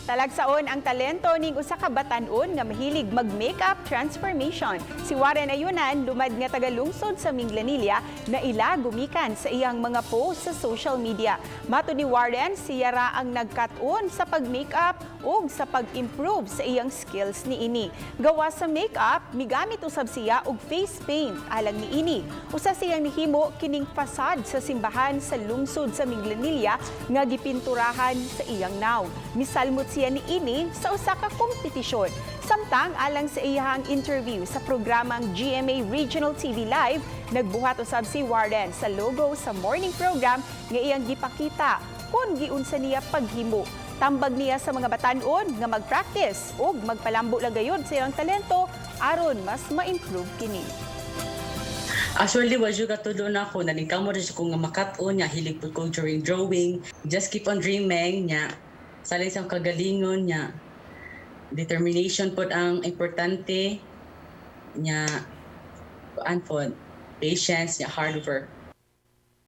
Talagsaon ang talento ning usa ka batan-on nga mahilig mag-makeup transformation. Si Warren Ayunan lumad nga tagalungsod sa Minglanilla na ila gumikan sa iyang mga post sa social media. Mato ni Warren, siya ra ang nagkat-on sa pag-makeup ug sa pag-improve sa iyang skills niini. Gawa sa makeup, migamit usab siya og face paint alang niini. Usa siyang nihimo kining fasad sa simbahan sa lungsod sa Minglanilla nga gipinturahan sa iyang naw. Misalmot siya niini sa usa ka kompetisyon. Samtang alang sa iyang interview sa programang GMA Regional TV Live, nagbuhat usab si Warren sa logo sa morning program nga iyang gipakita kung giunsa niya paghimo. Tambag niya sa mga batan-on nga mag-practice ug magpalambo lang gayud sa iyang talento aron mas ma-improve kini. Actually, was yung katulo na ako. Nalingkaw mo rin siya kung makat-on niya. Hilig po ko during drawing. Just keep on dreaming niya. Salay sa kagalingon niya. Determination po ang importante niya. Patience niya, hard work.